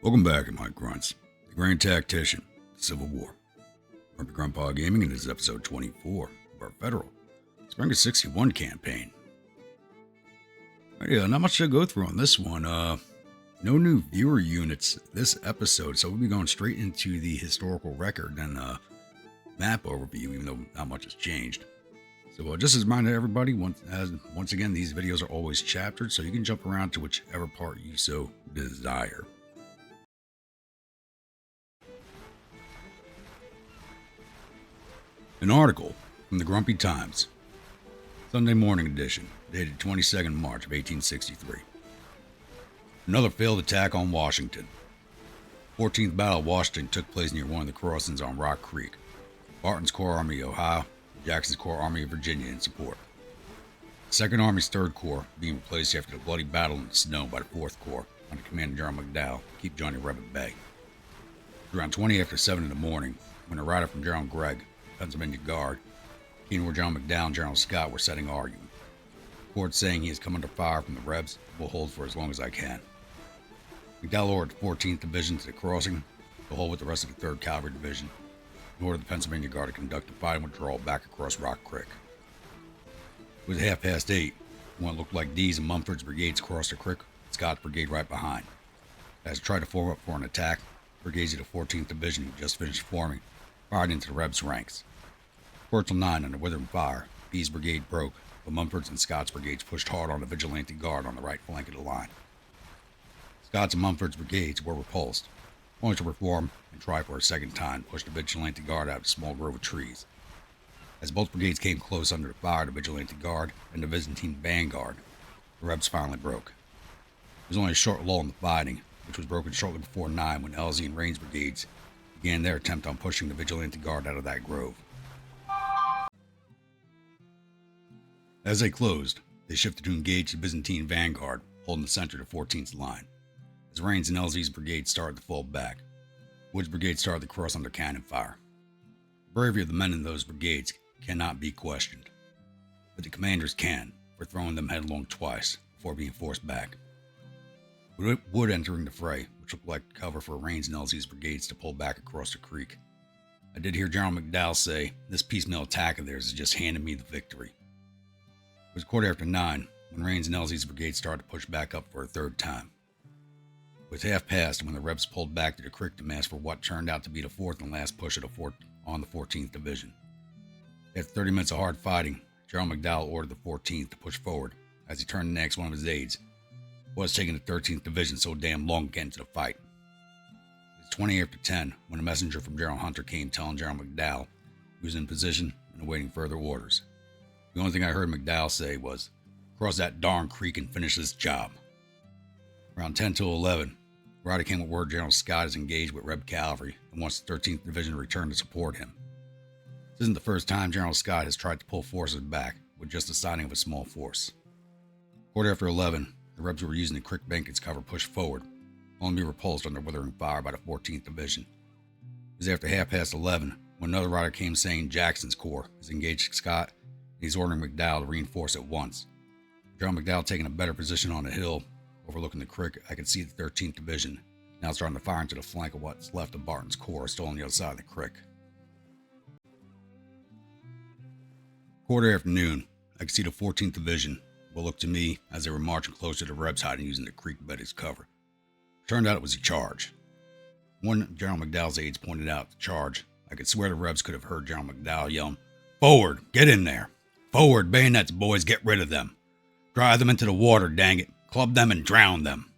Welcome back, my grunts. The Grand Tactician, the Civil War. I'm Grandpa Gaming, and this is episode 24 of our Federal Spring of 61 campaign. Not much to go through on this one. No new viewer units this episode, so we'll be going straight into the historical record and map overview, even though not much has changed. So just as a reminder to everybody, once again, these videos are always chaptered, so you can jump around to whichever part you so desire. An article from the Grumpy Times, Sunday morning edition, dated 22nd March of 1863. Another failed attack on Washington. 14th Battle of Washington took place near one of the crossings on Rock Creek. Barton's Corps Army of Ohio, Jackson's Corps Army of Virginia in support. The 2nd Army's 3rd Corps being replaced after the bloody battle in the snow by the 4th Corps under Commander General McDowell to keep Johnny Reb at bay. It was around 20 after 7 in the morning when a rider from General Gregg, Pennsylvania Guard, came where General McDowell and General Scott were setting arguing. Reports saying he has come under fire from the Rebs and will hold for as long as I can. McDowell ordered the 14th Division to the crossing to hold with the rest of the 3rd Cavalry Division and ordered the Pennsylvania Guard to conduct a fighting withdrawal back across Rock Creek. It was 8:30 when it looked like Dee's and Mumford's brigades crossed the creek, with Scott's brigade right behind. As they tried to form up for an attack, brigades of the 14th Division, who just finished forming, fired into the Rebs' ranks. 4 till 9 under withering fire, Dee's brigade broke, but Mumford's and Scott's brigades pushed hard on the vigilante guard on the right flank of the line. Scott's and Mumford's brigades were repulsed, only to reform and try for a second time to push the vigilante guard out of a small grove of trees. As both brigades came close under the fire of the vigilante guard and the Byzantine vanguard, the Rebs finally broke. There was only a short lull in the fighting, which was broken shortly before 9 when Elzey and Rains' brigades began their attempt on pushing the vigilante guard out of that grove. As they closed, they shifted to engage the Byzantine vanguard, holding the center of the 14th line. As Rains and Elzey's brigade started to fall back, Wood's brigade started to cross under cannon fire. The bravery of the men in those brigades cannot be questioned, but the commanders can, for throwing them headlong twice before being forced back. Wood entering the fray, which looked like cover for Rains and Elzey's brigades to pull back across the creek. I did hear General McDowell say, "This piecemeal attack of theirs has just handed me the victory." It was 9:15 when Rains and Elzey's brigade started to push back up for a 3rd time. It was 1:30 when the Rebs pulled back to the creek to mass for what turned out to be the 4th and last push of on the 14th Division. After 30 minutes of hard fighting, General McDowell ordered the 14th to push forward as he turned to next one of his aides. Was taking the 13th Division so damn long to get into the fight. It was 20 after 10 when a messenger from General Hunter came telling General McDowell he was in position and awaiting further orders. The only thing I heard McDowell say was, "Cross that darn creek and finish this job." Around 10 till 11, Ryder came with word General Scott is engaged with Reb cavalry and wants the 13th Division to return to support him. This isn't the first time General Scott has tried to pull forces back with just the signing of a small force. 11:15, the Rebs were using the creek bank as cover pushed forward, only to be repulsed under withering fire by the 14th Division. It was after 11:30 when another rider came saying Jackson's Corps has engaged Scott and he's ordering McDowell to reinforce at once. General McDowell taking a better position on a hill overlooking the creek, I could see the 13th Division now starting to fire into the flank of what's left of Barton's Corps still on the other side of the creek. 4:00 I could see the 14th Division, what looked to me as they were marching closer to the Rebs hiding using the creek bed as cover. Turned out it was a charge. One General McDowell's aides pointed out the charge. I could swear the Rebs could have heard General McDowell yelling, "Forward! Get in there! Forward! Bayonets, boys! Get rid of them! Drive them into the water, dang it! Club them and drown them!"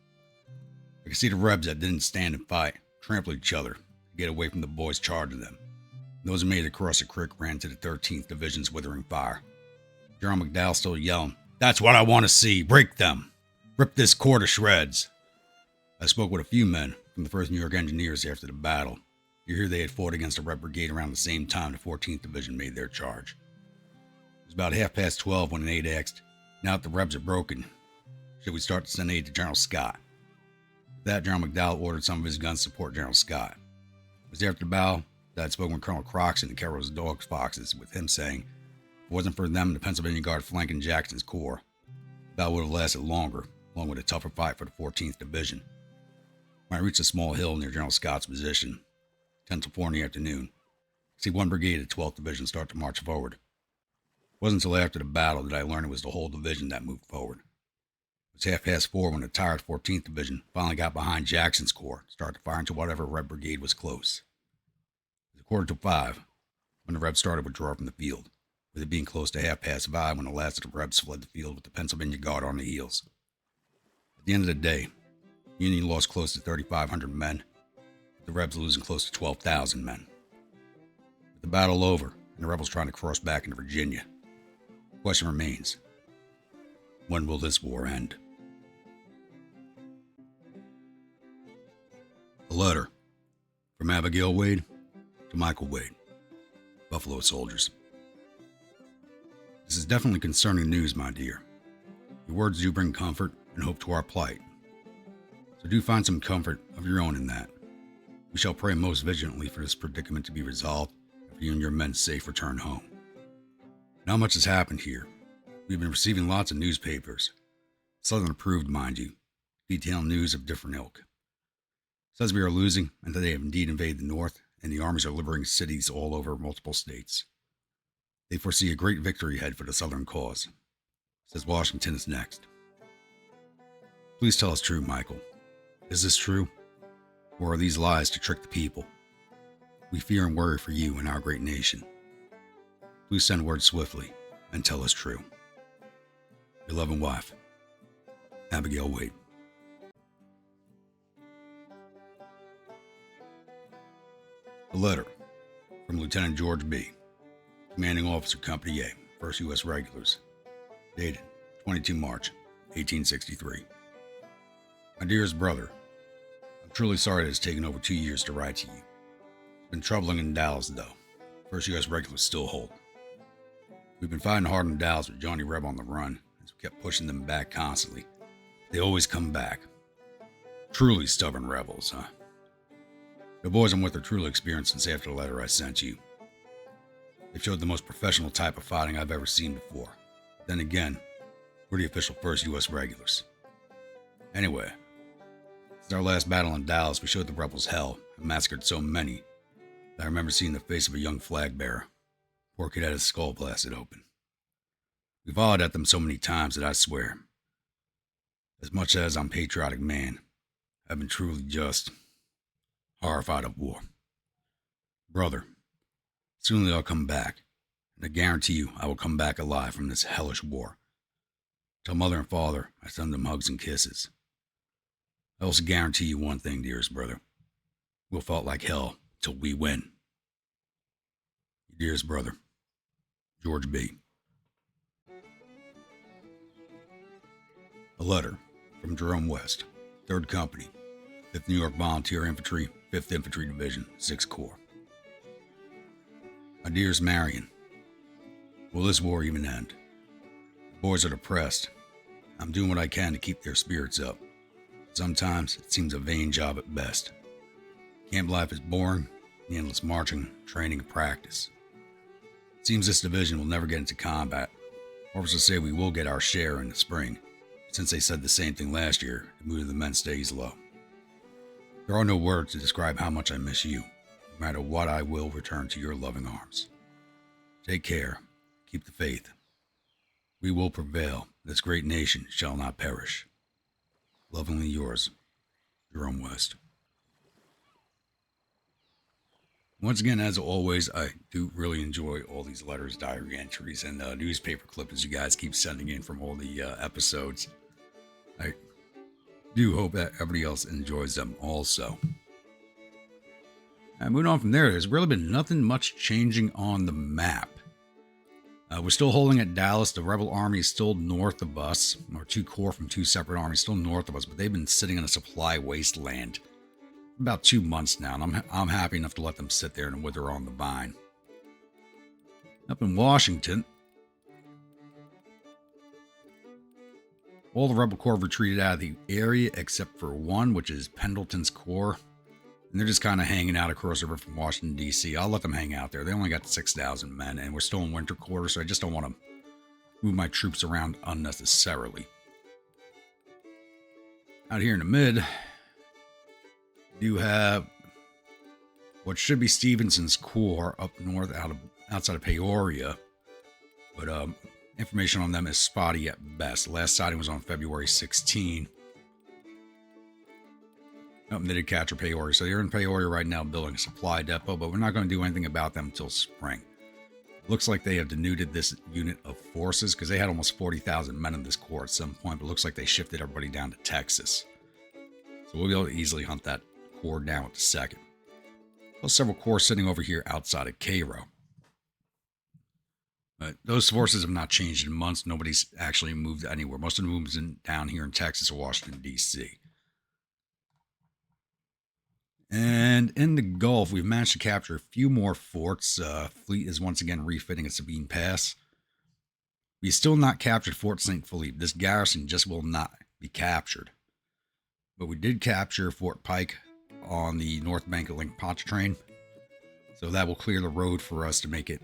I could see the Rebs that didn't stand and fight trample each other to get away from the boys charging them. Those who made it across the creek ran to the 13th Division's withering fire. General McDowell still yelling, "That's what I want to see! Break them! Rip this corps to shreds!" I spoke with a few men from the 1st New York Engineers after the battle. You hear they had fought against the Red Brigade around the same time the 14th Division made their charge. It was about 12:30 when an aide asked, "Now that the Rebs are broken, should we start to send aid to General Scott?" With that, General McDowell ordered some of his guns to support General Scott. It was after the battle that I had spoken with Colonel Croxton and Carroll's Dogs Foxes, with him saying, if it wasn't for them, the Pennsylvania Guard flanking Jackson's Corps, the battle would have lasted longer, along with a tougher fight for the 14th Division. When I reached a small hill near General Scott's position, 10 till 4 in the afternoon, I see one brigade of 12th Division start to march forward. It wasn't until after the battle that I learned it was the whole division that moved forward. It was 4:30 when the tired 14th Division finally got behind Jackson's corps and started to fire into whatever Red brigade was close. It was 4:45 when the Rebs started to withdraw from the field, with it being close to 5:30 when the last of the Rebs fled the field with the Pennsylvania Guard on the heels. At the end of the day, the Union lost close to 3,500 men, with the Rebs losing close to 12,000 men. With the battle over and the Rebels trying to cross back into Virginia, the question remains, when will this war end? A letter from Abigail Wade to Michael Wade, Buffalo soldiers. This is definitely concerning news, my dear. Your words do bring comfort and hope to our plight. So do find some comfort of your own in that. We shall pray most vigilantly for this predicament to be resolved and for you and your men's safe return home. Not much has happened here. We've been receiving lots of newspapers, Southern approved, mind you, detailing news of different ilk. Says we are losing and that they have indeed invaded the North and the armies are liberating cities all over multiple states. They foresee a great victory ahead for the Southern cause. Says Washington is next. Please tell us true, Michael. Is this true? Or are these lies to trick the people? We fear and worry for you and our great nation. Please send word swiftly and tell us true. Your loving wife, Abigail Wade. A letter from Lieutenant George B., Commanding Officer Company A, 1st U.S. Regulars, dated 22 March, 1863. My dearest brother, I'm truly sorry that it's taken over 2 years to write to you. It's been troubling in Dallas, though. 1st U.S. Regulars still hold. We've been fighting hard in Dallas with Johnny Reb on the run, as we kept pushing them back constantly. They always come back. Truly stubborn rebels, huh? The boys I'm with are truly experienced since after the letter I sent you. They've showed the most professional type of fighting I've ever seen before. Then again, we're the official 1st U.S. Regulars. Anyway, since our last battle in Dallas, we showed the rebels hell and massacred so many that I remember seeing the face of a young flag bearer. Poor kid had his skull blasted open. We've hollered at them so many times that I swear, as much as I'm a patriotic man, I've been truly just horrified of war. Brother, soon they'll come back, and I guarantee you I will come back alive from this hellish war. Tell mother and father I send them hugs and kisses. I also guarantee you one thing, dearest brother. We'll fight like hell till we win. Your dearest brother, George B. A letter from Jerome West, 3rd Company, 5th New York Volunteer Infantry, 5th Infantry Division, 6th Corps. My dearest Marion, will this war even end? The boys are depressed. I'm doing what I can to keep their spirits up. Sometimes it seems a vain job at best. Camp life is boring, the endless marching, training, and practice. It seems this division will never get into combat. Officers say we will get our share in the spring. Since they said the same thing last year, the mood of the men stays low. There are no words to describe how much I miss you. No matter what, I will return to your loving arms. Take care. Keep the faith. We will prevail. This great nation shall not perish. Lovingly yours, Jerome West. Once again, as always, I do really enjoy all these letters, diary entries, and newspaper clippings you guys keep sending in from all the episodes. I do hope that everybody else enjoys them also. And moving on from there, there's really been nothing much changing on the map. We're still holding at Dallas. The rebel army is still north of us, or 2 corps from 2 separate armies still north of us, but they've been sitting in a supply wasteland for about 2 months now, and I'm happy enough to let them sit there and wither on the vine. Up in Washington, all the rebel corps retreated out of the area except for one, which is Pendleton's corps. And they're just kind of hanging out across the river from Washington, D.C. I'll let them hang out there. They only got 6,000 men, and we're still in winter quarters, so I just don't want to move my troops around unnecessarily. Out here in the mid, You have what should be Stevenson's Corps up north outside of Peoria, but information on them is spotty at best. The last sighting was on February 16. They did capture Peoria, so they're in Peoria right now building a supply depot, but we're not going to do anything about them until spring. Looks like they have denuded this unit of forces because they had almost 40,000 men in this corps at some point, but it looks like they shifted everybody down to Texas. So we'll be able to easily hunt that corps down with the second. Plus several corps sitting over here outside of Cairo. But those forces have not changed in months. Nobody's actually moved anywhere. Most of the movements down here in Texas or Washington, D.C. And in the Gulf, we've managed to capture a few more forts. Fleet is once again refitting at Sabine Pass. We still not captured Fort St. Philippe. This garrison just will not be captured. But we did capture Fort Pike on the north bank of Lake Pontchartrain. So that will clear the road for us to make it.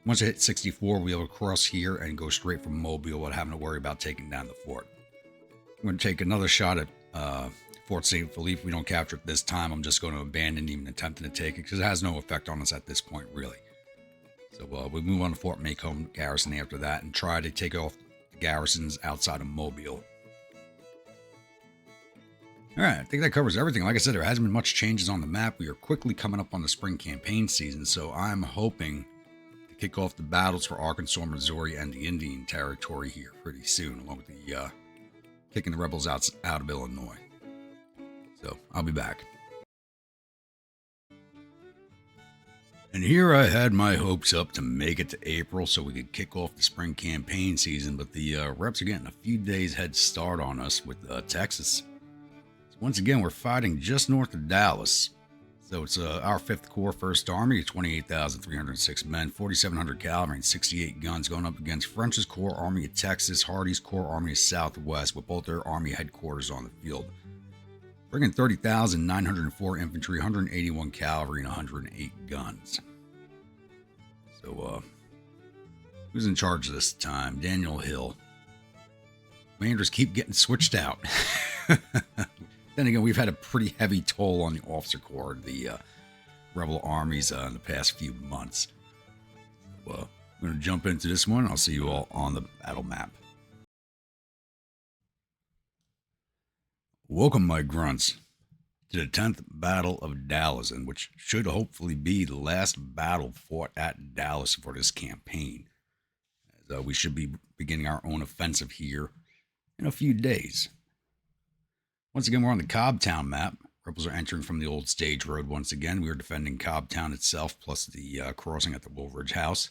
Once I hit 64, we'll be able to cross here and go straight from Mobile without having to worry about taking down the fort. I'm going to take another shot at Fort St. Philippe. If we don't capture it this time, I'm just going to abandon even attempting to take it because it has no effect on us at this point, really. So we move on to Fort Macomb garrison after that and try to take off the garrisons outside of Mobile. All right, I think that covers everything. Like I said, there hasn't been much changes on the map. We are quickly coming up on the spring campaign season, so I'm hoping to kick off the battles for Arkansas, Missouri, and the Indian Territory here pretty soon, along with the kicking the rebels out of Illinois. So I'll be back. And here I had my hopes up to make it to April so we could kick off the spring campaign season, but the reps are getting a few days head start on us with Texas. So once again, we're fighting just north of Dallas. So it's our 5th Corps 1st Army, 28,306 men, 4,700 cavalry, and 68 guns going up against French's Corps Army of Texas, Hardee's Corps Army of Southwest, with both their army headquarters on the field. Bringing 30,904 infantry, 181 cavalry, and 108 guns. So, who's in charge this time? Daniel Hill. Commanders keep getting switched out. Then again, we've had a pretty heavy toll on the officer corps, the rebel armies in the past few months. So, I'm going to jump into this one. I'll see you all on the battle map. Welcome, my grunts, to the 10th Battle of Dallas, which should hopefully be the last battle fought at Dallas for this campaign. As we should be beginning our own offensive here in a few days. Once again, we're on the Cobbtown map. Rebels are entering from the old stage road once again. We are defending Cobbtown itself, plus the crossing at the Woolridge House.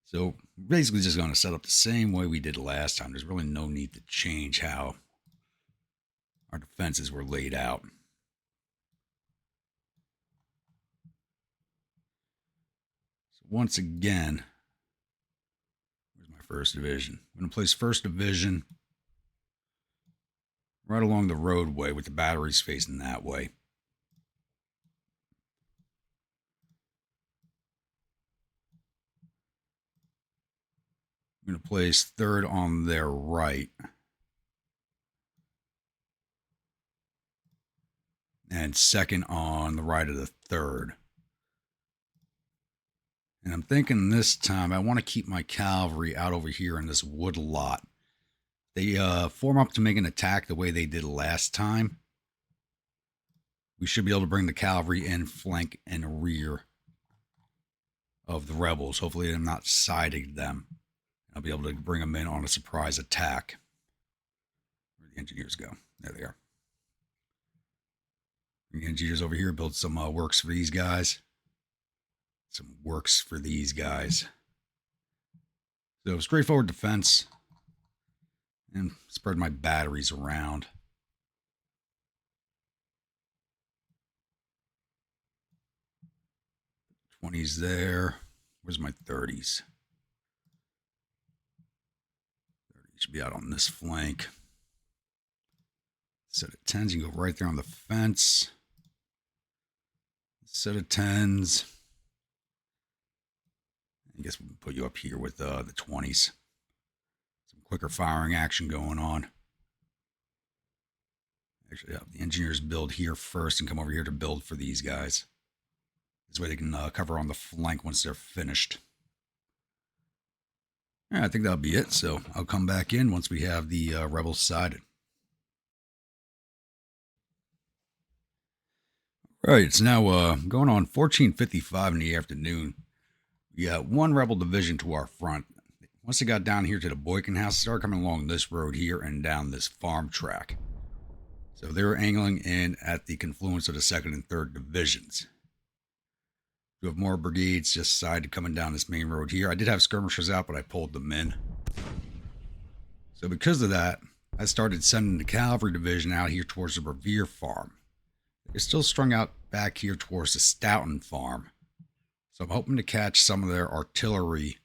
So, basically just going to set up the same way we did last time. There's really no need to change how our defenses were laid out. So once again, where's my 1st Division? I'm going to place 1st Division right along the roadway with the batteries facing that way. I'm going to place 3rd on their right. And 2nd on the right of the 3rd. And I'm thinking this time I want to keep my cavalry out over here in this wood lot. They form up to make an attack the way they did last time. We should be able to bring the cavalry in flank and rear of the rebels. Hopefully I'm not siding them. I'll be able to bring them in on a surprise attack. Where the engineers go? There they are. The engineers over here build some works for these guys. Some works for these guys. So straightforward defense. And spread my batteries around. 20s there. Where's my 30s? 30 should be out on this flank. Set of 10s, you can go right there on the fence. Set of 10s. I guess we can put you up here with the 20s. Some quicker firing action going on. Actually, yeah, the engineers build here first and come over here to build for these guys. This way they can cover on the flank once they're finished. Yeah, I think that'll be it. So I'll come back in once we have the rebels sided. Right, it's now going on 14:55 in the afternoon. We got one rebel division to our front. Once they got down here to the Boykin House, they started coming along this road here and down this farm track. So they were angling in at the confluence of the 2nd and 3rd divisions. We have more brigades just sided coming down this main road here. I did have skirmishers out, but I pulled them in. So because of that, I started sending the cavalry division out here towards the Revere farm. They're still strung out back here towards the Stoughton farm. So I'm hoping to catch some of their artillery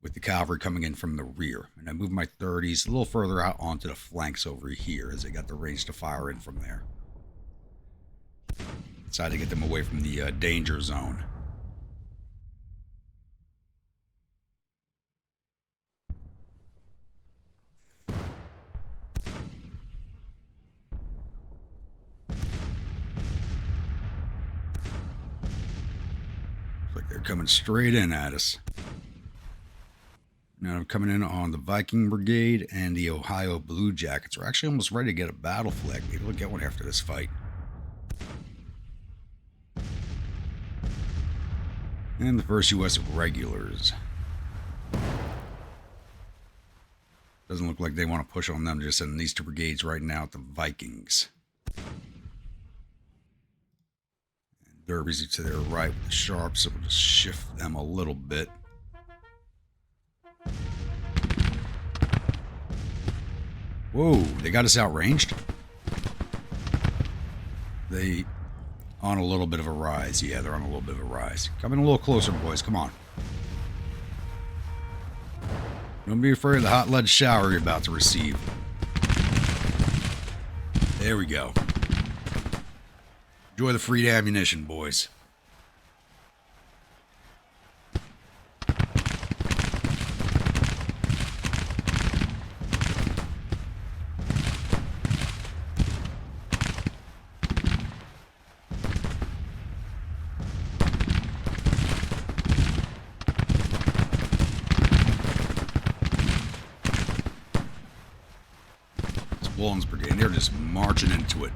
with the cavalry coming in from the rear. And I moved my 30s a little further out onto the flanks over here as they got the range to fire in from there. Decided to get them away from the danger zone. Looks like they're coming straight in at us. Now I'm coming in on the Viking Brigade and the Ohio Blue Jackets. We're actually almost ready to get a battle flag. Maybe we'll get one after this fight. And the 1st U.S. Regulars. Doesn't look like they want to push on them. Just sending these 2 brigades right now at the Vikings. And Derby's to their right with the Sharps, so we'll just shift them a little bit. Whoa, they got us outranged? They on a little bit of a rise. Yeah, they're on a little bit of a rise. Coming a little closer, boys. Come on. Don't be afraid of the hot lead shower you're about to receive. There we go. Enjoy the free ammunition, boys. Wallens Brigade, and they're just marching into it.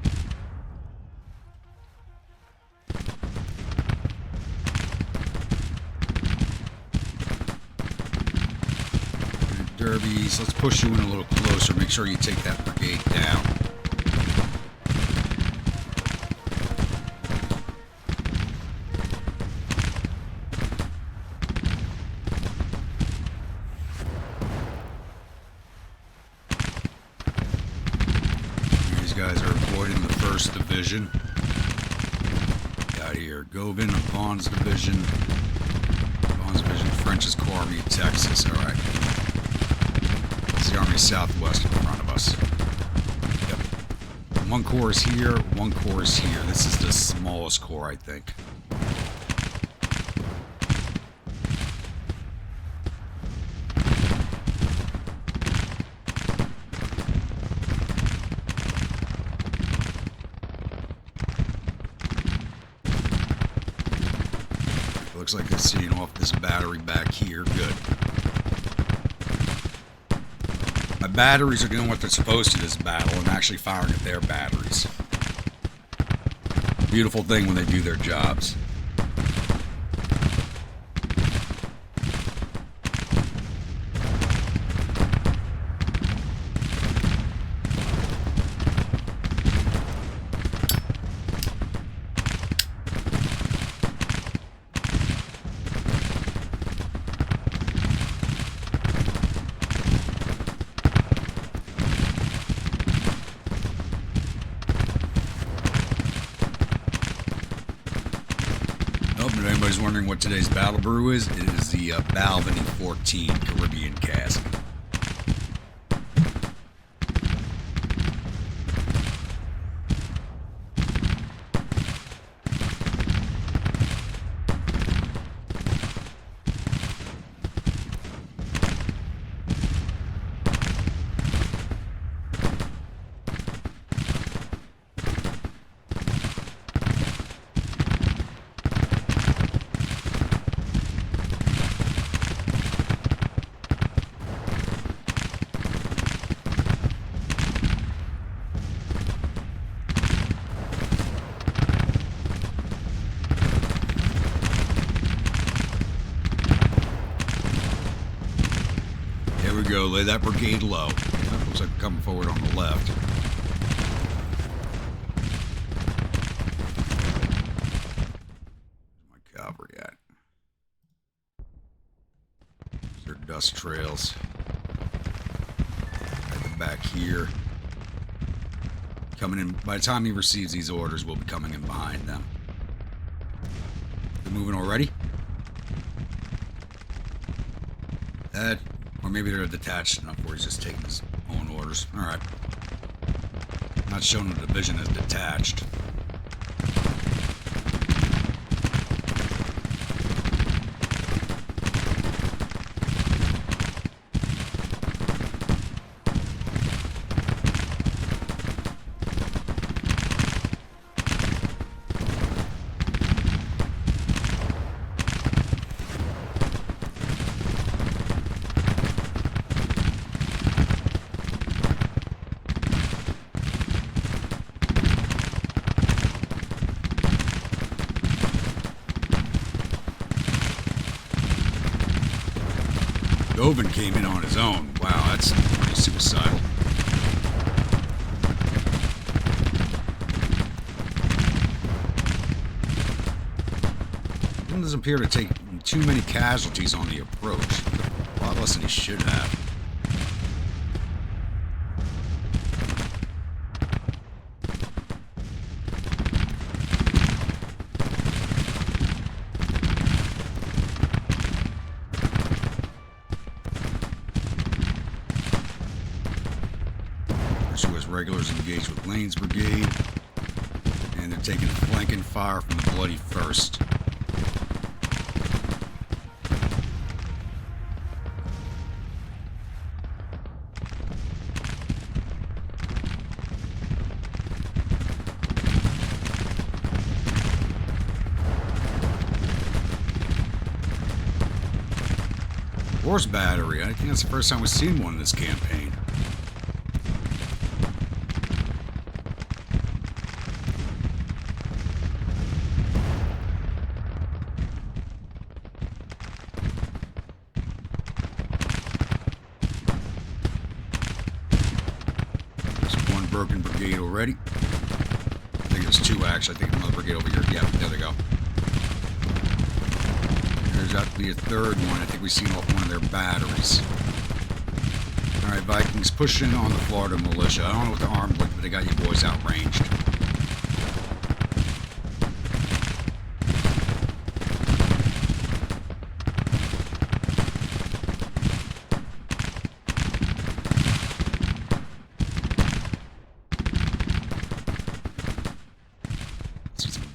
And Derbies, let's push you in a little closer. Make sure you take that brigade down. Guys are avoiding the 1st Division. Got here Govin, Vaughn's Division. Vaughn's Division, French's Corps, Army of Texas. Alright. This is the Army Southwest in front of us. Yep. 1 corps is here, 1 corps is here. This is the smallest corps, I think. Looks like they're seeing off this battery back here. Good. My batteries are doing what they're supposed to this battle and actually firing at their batteries. Beautiful thing when they do their jobs. If anybody's wondering what today's battle brew is, it is the Balvenie 14 Caribbean cask. lay that brigade low. Looks like coming forward on the left. Where's my cavalry at? There's their dust trails. At the back here. Coming in. By the time he receives these orders, we'll be coming in behind them. They're moving already? Or maybe they're detached enough where he's just taking his own orders. Alright. Not showing the division as detached. Oven came in on his own. Wow, that's pretty suicidal. He doesn't appear to take too many casualties on the approach. A lot less than he should have. Regulars engaged with Lane's brigade, and they're taking flanking fire from the Bloody First. Horse battery. I think that's the first time we've seen one in this campaign. Broken brigade already. I think there's two actually. I think another brigade over here. Yeah, there they go. There's got to be a third one. I think we've seen off one of their batteries. Alright, Vikings, push in on the Florida militia. I don't know what the armed look, but they got you boys outranged.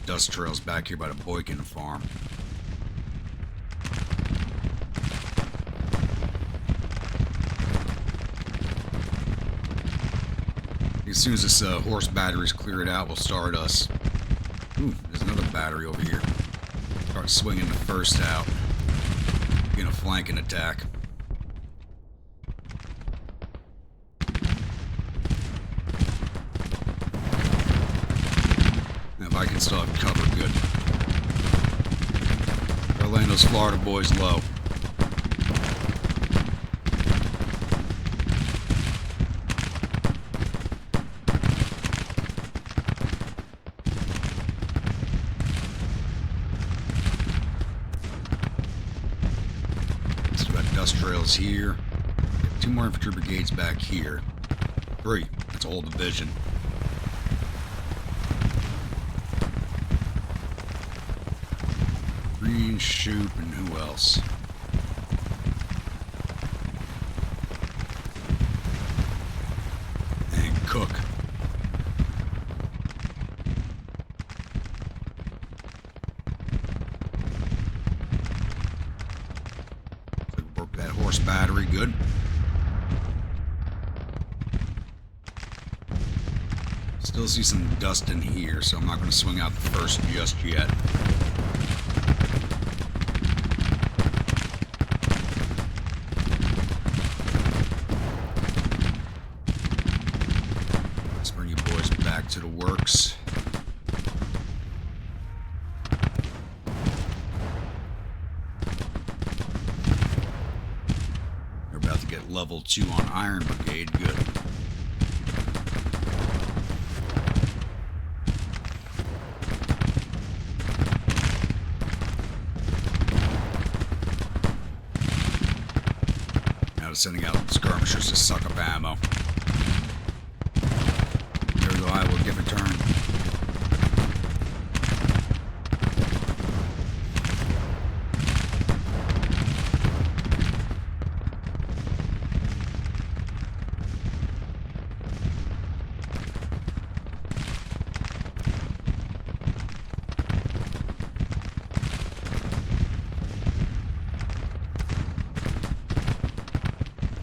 Dust trails back here by the Boykin farm. As soon as this horse battery's cleared out, we'll start us. Ooh, there's another battery over here. Start swinging the first out. Getting a flanking attack. I can still have cover good. Gotta land those Florida boys low. So we got dust trails here. Two more infantry brigades back here. Three. That's a whole division. Green, Shoop, and who else? And Cook. So we broke that horse battery, good. Still see some dust in here, so I'm not going to swing out the first just yet. To the works. They're about to get leveled level 2 on Iron Brigade. Good. Now sending out skirmishers to suck up ammo. There we go, I will give a turn.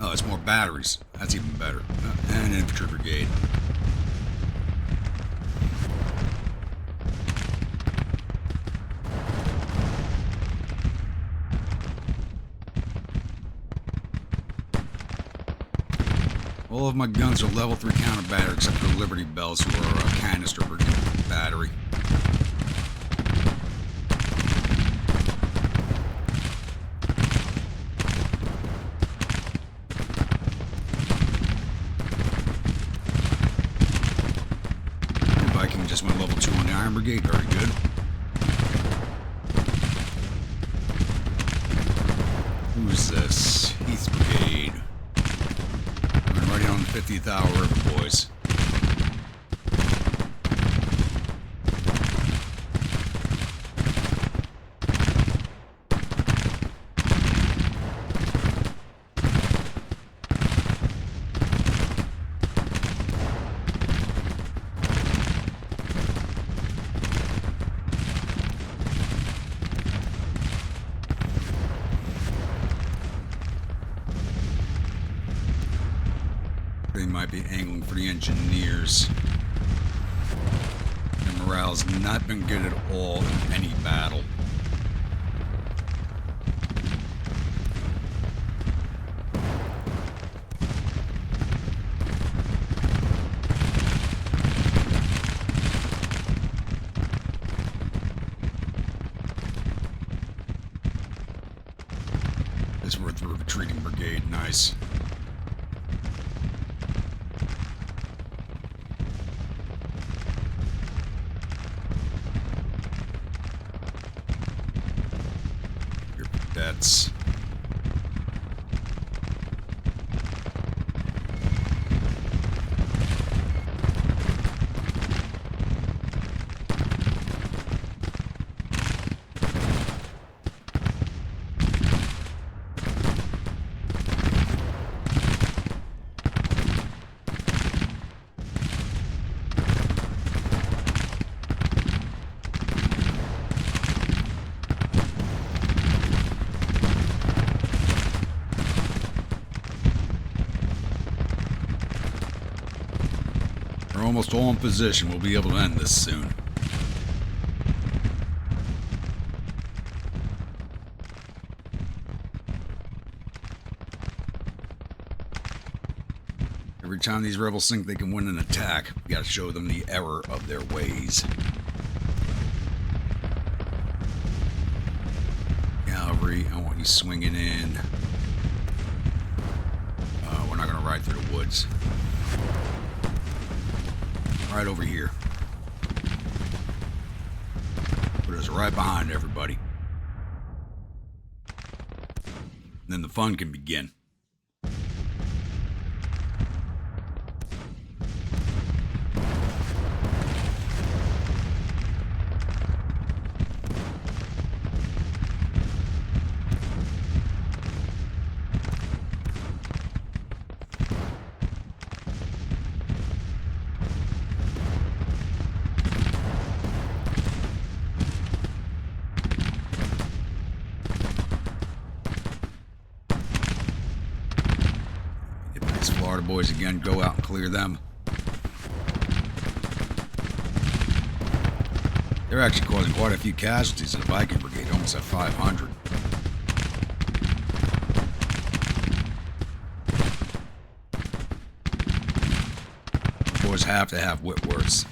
Oh, it's more batteries. That's even better. And an infantry brigade. All of my guns are level 3 counter battery except for Liberty Bells, who are a canister battery. Viking just went level 2 on the Iron Brigade. Very good. Who's this? Heath Brigade. Right on the 50th hour river, boys. They might be angling for the engineers. Their morale's not been good at all in any battle. This worth the retreating brigade, nice. That's We're almost all in position. We'll be able to end this soon. Every time these rebels think they can win an attack, we gotta show them the error of their ways. Cavalry, I want you swinging in. We're not gonna ride through the woods. Right over here. Put us right behind everybody. And then the fun can begin. Florida boys again, go out and clear them. They're actually causing quite a few casualties in the Viking Brigade, almost at 500. The boys have to have Whitworths.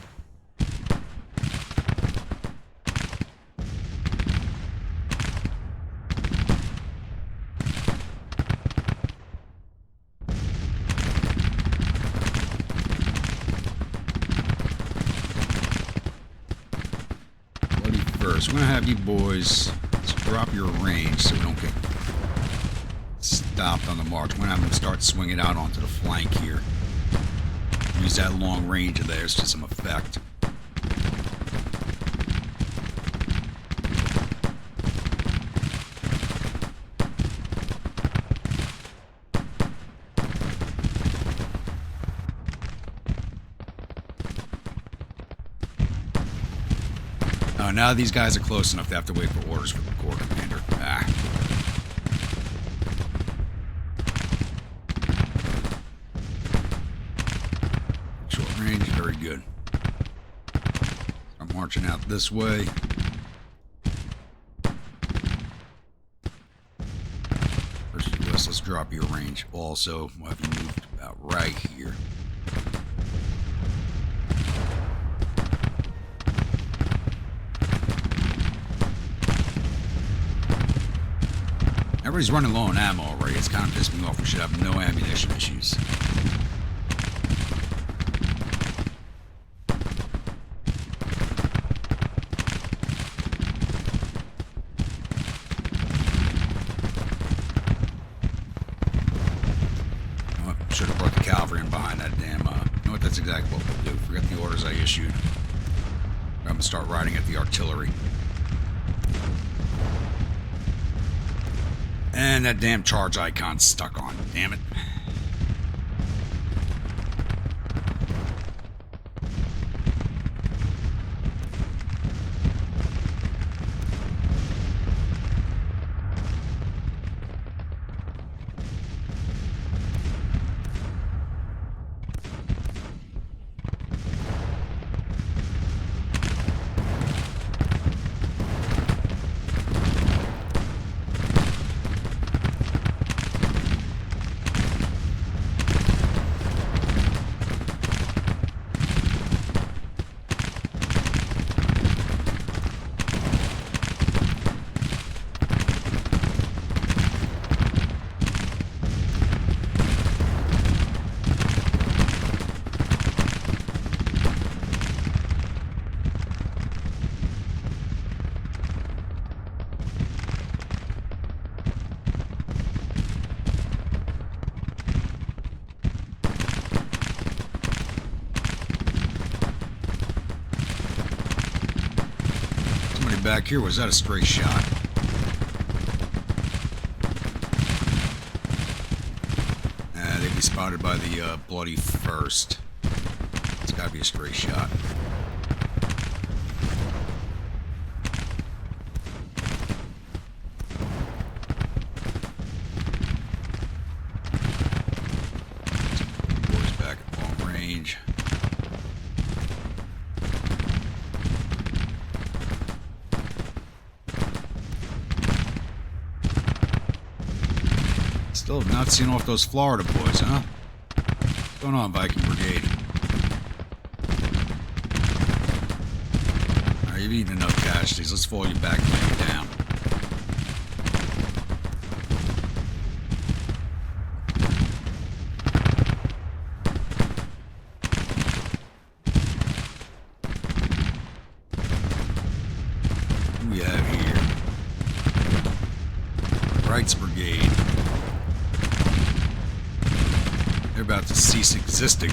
Alright, so we're gonna have you boys drop your range so we don't get stopped on the march. We're gonna have them start swinging out onto the flank here. Use that long range of theirs to some effect. Now these guys are close enough, they have to wait for orders from the Corps Commander. Short range, very good. I'm marching out this way. First of all, let's drop your range. Also, we'll have you moved about right here. Everybody's running low on ammo already. It's kind of pissed me off. We should have no ammunition issues. Oh, should have brought the cavalry in behind that damn... you know what? That's exactly what we'll do. Forget the orders I issued. I'm going to start riding at the artillery. And that damn charge icon's stuck on. Damn it. Back here, was that a stray shot? They'd be spotted by the bloody first. It's gotta be a stray shot. Boys back at long range. Still have not seen off those Florida boys, huh? What's going on, Viking Brigade? Alright, you've eaten enough casualties. Let's fall you back and lay you down. Who we have here? Wright's Brigade. They're about to cease existing.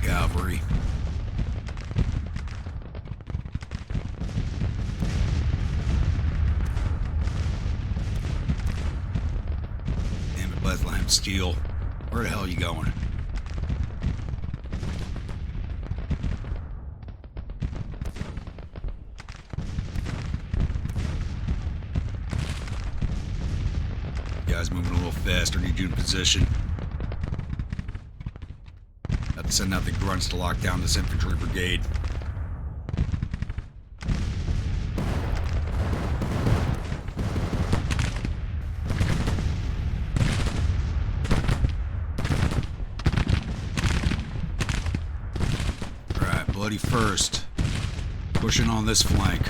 Cavalry. Bethlehem Steel. Where the hell are you going? You guys moving a little faster. Need you in position. Have to send out the grunts to lock down this infantry brigade. Bloody first. Pushing on this flank.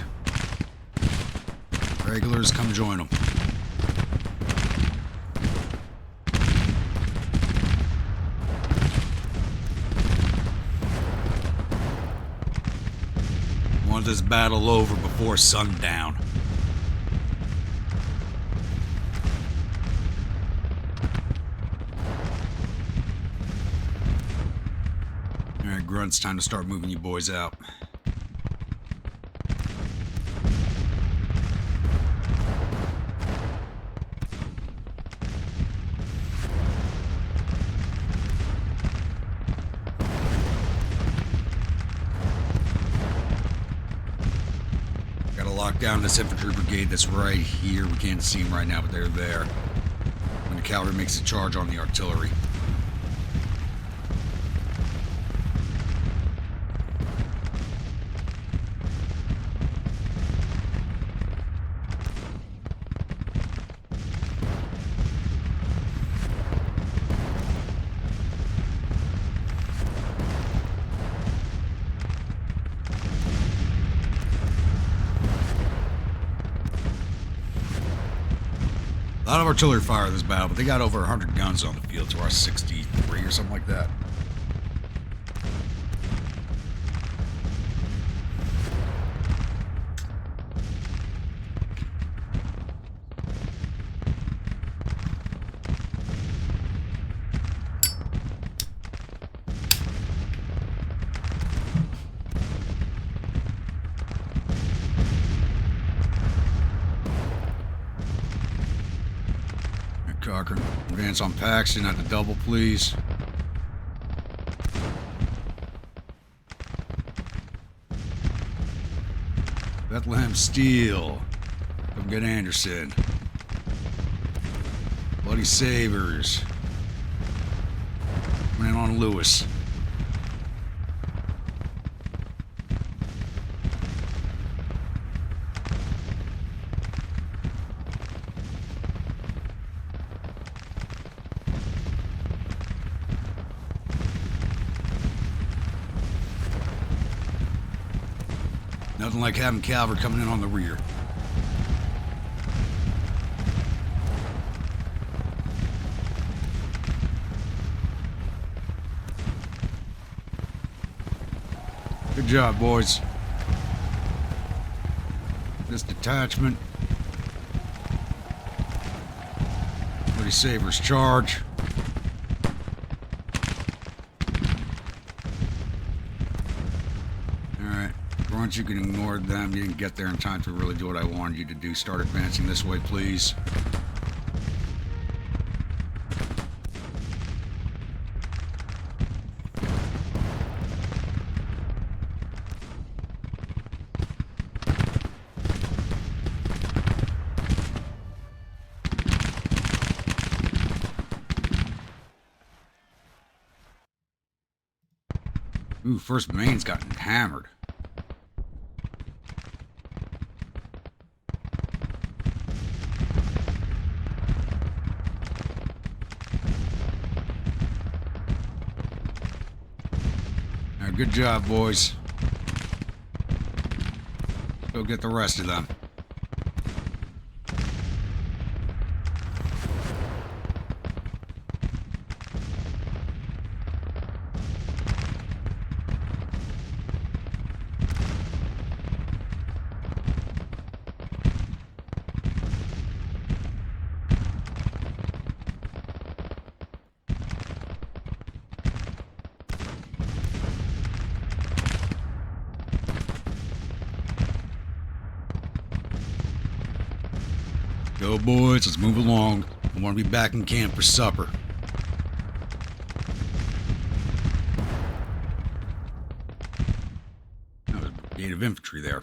Regulars, come join them. Want this battle over before sundown. Alright, Grunt's time to start moving you boys out. Lock down this infantry brigade that's right here. We can't see them right now, but they're there. When the cavalry makes a charge on the artillery. A lot of artillery fire this battle, but they got over 100 guns on the field to our 63 or something like that. Cochran, advance on Paxton at the double, please. Bethlehem Steel. Come get Anderson. Bloody Sabers. Coming in on Lewis. Nothing like having cavalry coming in on the rear. Good job, boys. This detachment. Bloody Sabers charge. You can ignore them. You didn't get there in time to really do what I wanted you to do. Start advancing this way, please. Ooh, First Maine's gotten hammered. Good job, boys. Go get the rest of them. Go, boys, let's move along. I want to be back in camp for supper. That was a brigade of infantry there.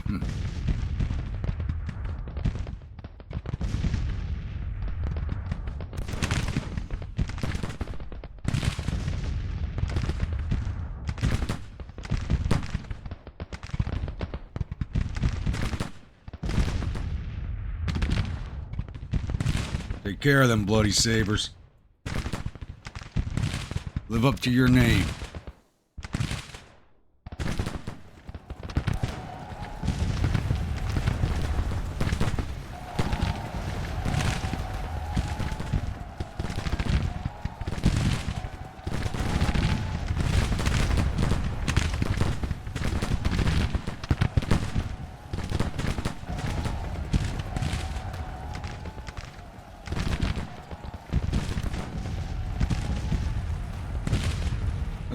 Take care of them, Bloody Sabers. Live up to your name.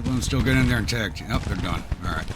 Let them still get in there and tag team. Oh, they're done. All right.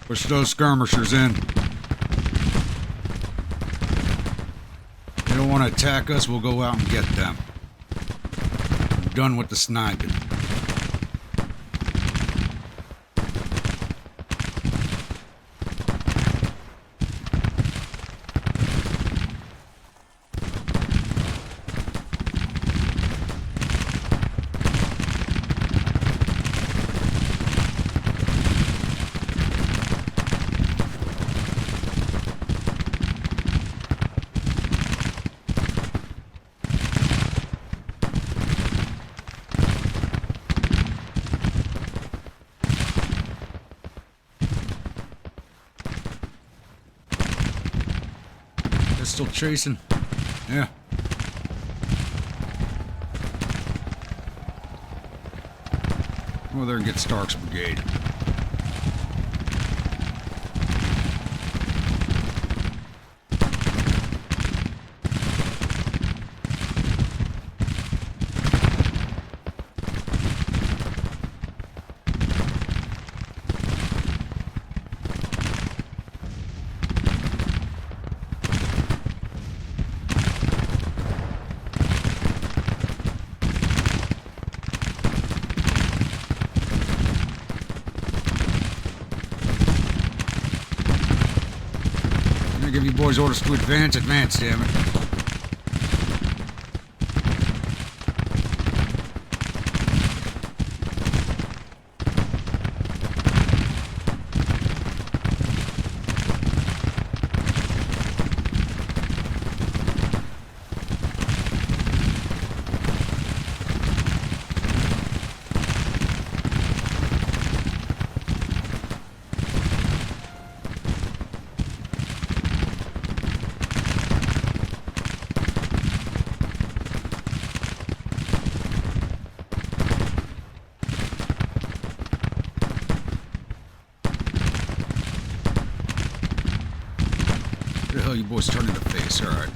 Push those skirmishers in. They don't want to attack us, we'll go out and get them. I'm done with the sniping. Still chasing. Yeah. Go over there and get Stark's brigade. Give you boys orders to advance, damn it. What the hell you boys turning the face? All right.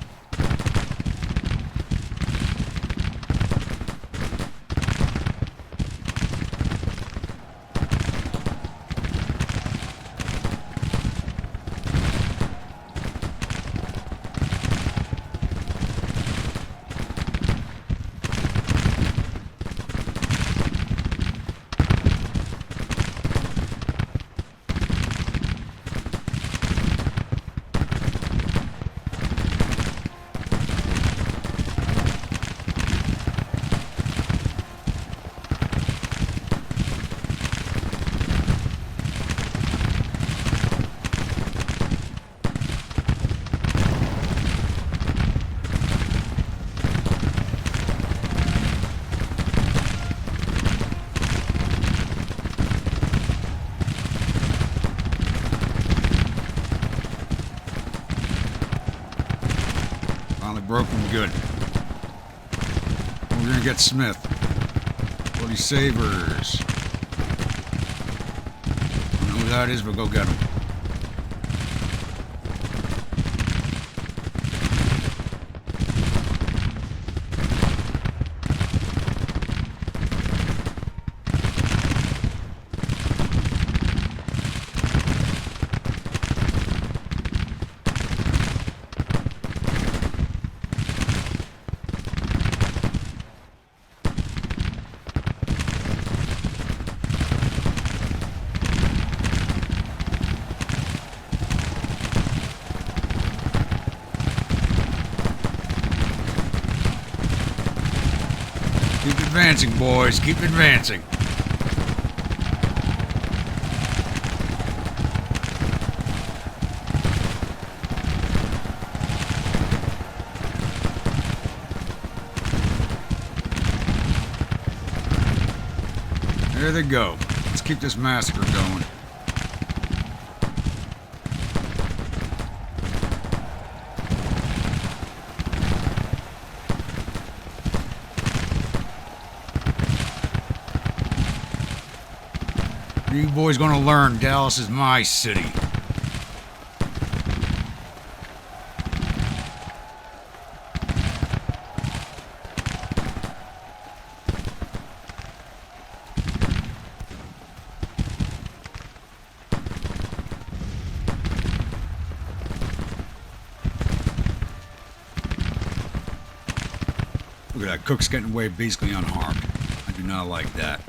Broken good. We're gonna get Smith. Bloody Sabers. I don't know who that is, but go get him. Keep advancing, boys. Keep advancing. There they go. Let's keep this massacre going. You boys gonna learn Dallas is my city. Look at that, Cook's getting away basically unharmed. I do not like that.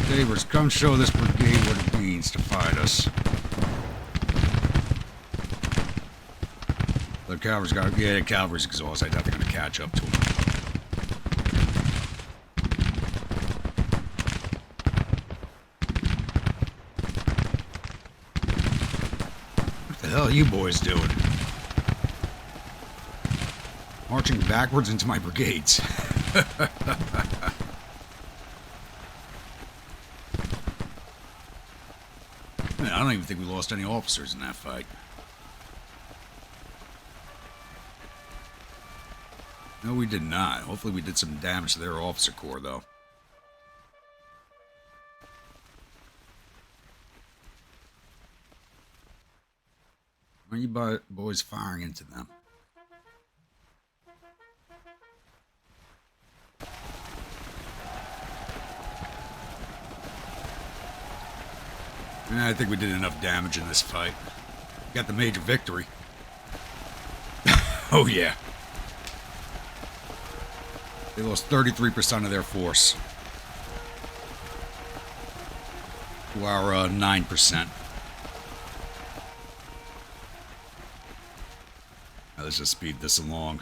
Neighbors, come show this brigade what it means to fight us. The cavalry's got, yeah, the cavalry's exhausted. I doubt they're going to catch up to them. What the hell are you boys doing? Marching backwards into my brigades. Man, I don't even think we lost any officers in that fight. No, we did not. Hopefully we did some damage to their officer corps, though. Why are you boys firing into them? I think we did enough damage in this fight. Got the major victory. Oh, yeah. They lost 33% of their force. To our 9%. Now, let's just speed this along.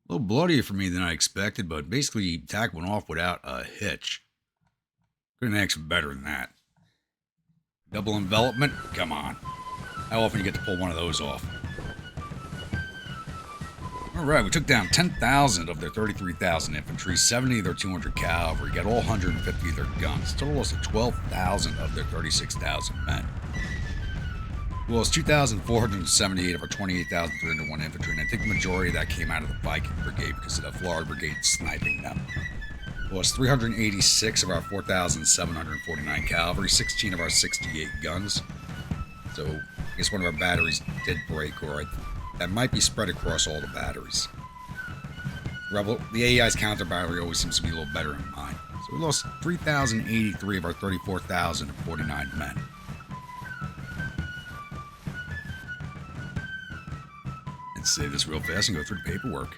A little bloodier for me than I expected, but basically, attack went off without a hitch. Couldn't ask for better than that. Double envelopment? Come on. How often do you get to pull one of those off? Alright, we took down 10,000 of their 33,000 infantry, 70 of their 200 cavalry, got all 150 of their guns. Total loss of 12,000 of their 36,000 men. We lost 2,478 of our 28,301 infantry, and I think the majority of that came out of the Viking Brigade because of the Florida Brigade sniping them. We lost 386 of our 4,749 cavalry, 16 of our 68 guns. So I guess one of our batteries did break, or that might be spread across all the batteries. The AEI's counter battery always seems to be a little better than mine. So we lost 3,083 of our 34,049 men. Let's save this real fast and go through the paperwork.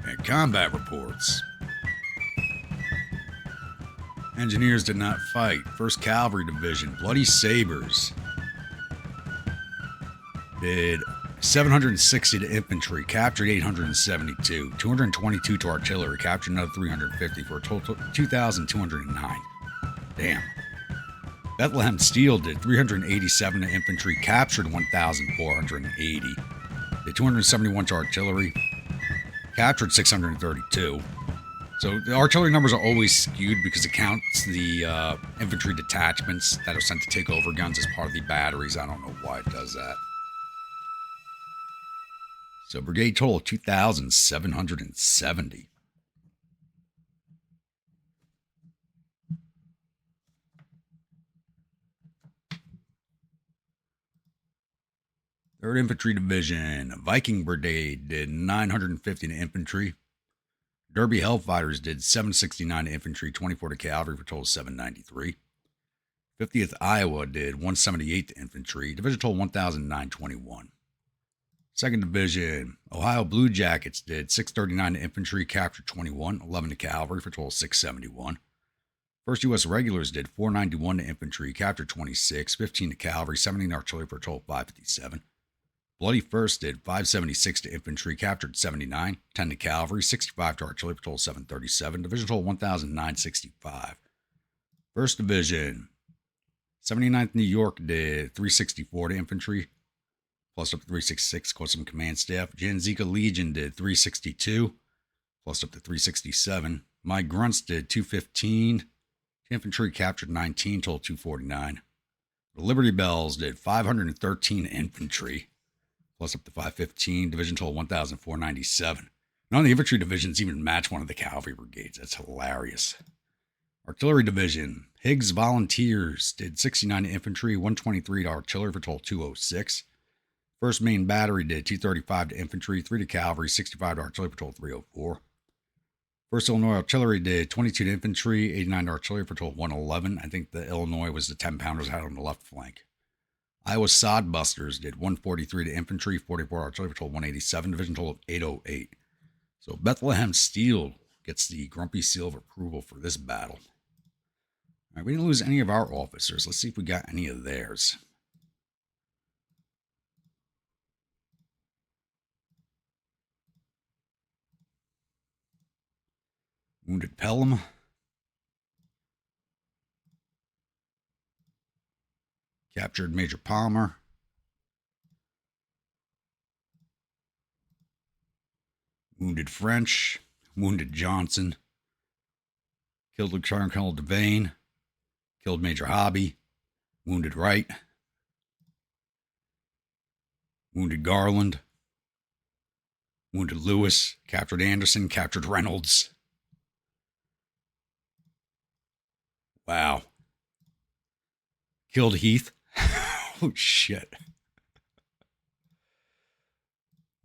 And combat reports. Engineers did not fight. 1st Cavalry Division, Bloody Sabres, did 760 to infantry, captured 872, 222 to artillery, captured another 350 for a total 2,209. Damn. Bethlehem Steel did 387 to infantry, captured 1,480, did 271 to artillery, captured 632. So the artillery numbers are always skewed because it counts the infantry detachments that are sent to take over guns as part of the batteries. I don't know why it does that. So brigade total 2,770. Third Infantry Division, Viking Brigade did 950 to infantry. Derby Hellfighters did 769 to infantry, 24 to cavalry for a total of 793. 50th Iowa did 178 to infantry, division total 1,921. Second Division, Ohio Blue Jackets did 639 to infantry, captured 21, 11 to cavalry for a total of 671. 1st U.S. Regulars did 491 to infantry, captured 26, 15 to cavalry, 17 to artillery for a total of 557. Bloody First did 576 to infantry, captured 79, 10 to cavalry, 65 to artillery for a total of 737, division total 1,965. 1st Division, 79th New York did 364 to infantry, plus up to 366, close some command staff. Janzika Legion did 362, plus up to 367. My Grunts did 215. Infantry captured 19, total 249. The Liberty Bells did 513 infantry, plus up to 515. Division total 1,497. None of the infantry divisions even match one of the cavalry brigades. That's hilarious. Artillery Division, Higgs Volunteers did 69 to infantry, 123 to artillery for a total 206. 1st Maine Battery did 235 to infantry, 3 to cavalry, 65 to artillery for a total 304. 1st Illinois Artillery did 22 to infantry, 89 to artillery for a total 111. I think the Illinois was the 10-pounders out on the left flank. Iowa Sodbusters did 143 to infantry, 44 artillery for a total 187, division total of 808. So Bethlehem Steel gets the Grumpy Seal of Approval for this battle. All right, we didn't lose any of our officers. Let's see if we got any of theirs. Wounded Pelham. Captured Major Palmer. Wounded French. Wounded Johnson. Killed Lieutenant Colonel Devane. Killed Major Hobby. Wounded Wright. Wounded Garland. Wounded Lewis. Captured Anderson. Captured Reynolds. Wow. Killed Heath. Oh, shit.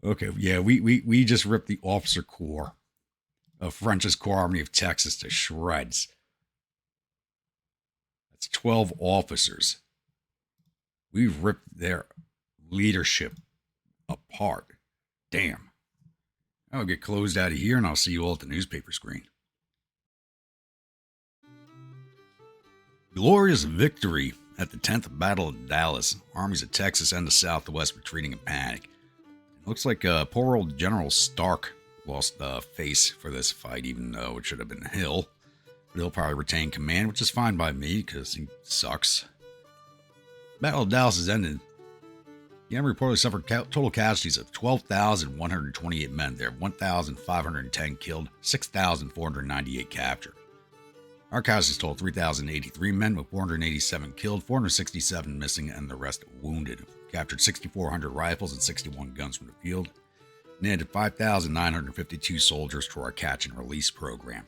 Okay, yeah, we just ripped the officer corps of French's Corps Army of Texas to shreds. That's 12 officers. We've ripped their leadership apart. Damn. I'll get closed out of here, and I'll see you all at the newspaper screen. Glorious victory at the 10th Battle of Dallas. Armies of Texas and the Southwest retreating in panic. It looks like poor old General Stark lost face for this fight, even though it should have been Hill. But he'll probably retain command, which is fine by me, because he sucks. Battle of Dallas has ended. The enemy reportedly suffered total casualties of 12,128 men. There, 1,510 killed, 6,498 captured. Our casualties totaled 3,083 men, with 487 killed, 467 missing, and the rest wounded. Captured 6,400 rifles and 61 guns from the field, and added 5,952 soldiers to our catch and release program.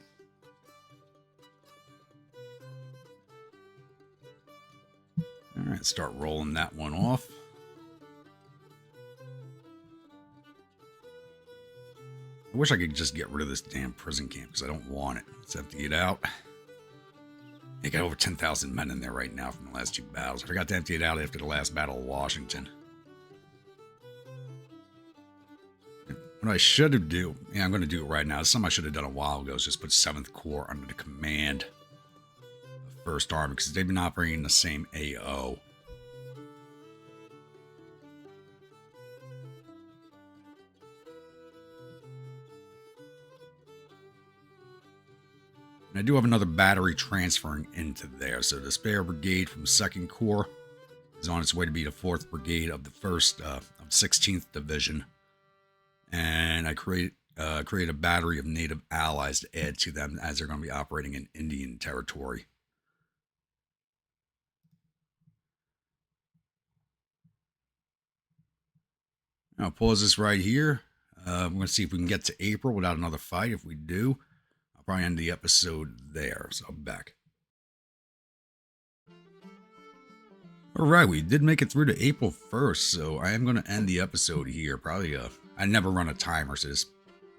All right, start rolling that one off. I wish I could just get rid of this damn prison camp because I don't want it. Let's empty it out. They got over 10,000 men in there right now from the last 2 battles. I forgot to empty it out after the last Battle of Washington. What I should have do, I'm going to do it right now. This is something I should have done a while ago, is just put 7th Corps under the command of 1st Army, because they've been operating the same AO. And I do have another battery transferring into there. So the Spare Brigade from 2nd Corps is on its way to be the 4th Brigade of the 1st of 16th Division. And I create a battery of native allies to add to them as they're going to be operating in Indian territory. I'll pause this right here. I'm going to see if we can get to April without another fight. If we do, I'll probably end the episode there. So I'm back. All right, we did make it through to April 1st, so I am going to end the episode here. Probably, I never run a timer, so this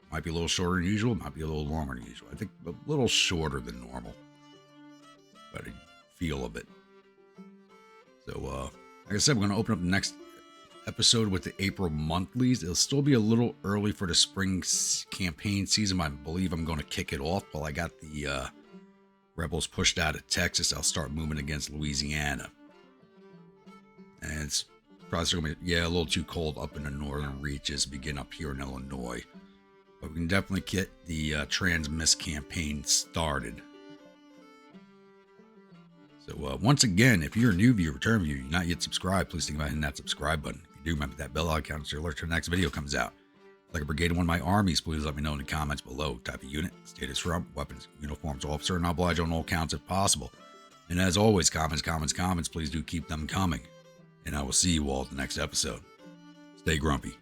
might be a little shorter than usual. Might be a little longer than usual. I think a little shorter than normal. But I feel of it. So, like I said, we're going to open up the next episode with the April monthlies. It'll still be a little early for the spring campaign season. I believe I'm going to kick it off while I got the Rebels pushed out of Texas, I'll start moving against Louisiana. And it's probably still going to be, a little too cold up in the northern reaches, begin up here in Illinois. But we can definitely get the Transmiss campaign started. So once again, if you're a new viewer, return viewer, you're not yet subscribed, please think about hitting that subscribe button. If you do, remember that bell icon so you're alerted to the next video comes out. Like a brigade in one of my armies, please let me know in the comments below. Type of unit, status from, weapons, uniforms, officer, and I'll oblige on all counts if possible. And as always, comments, please do keep them coming. And I will see you all at the next episode. Stay grumpy.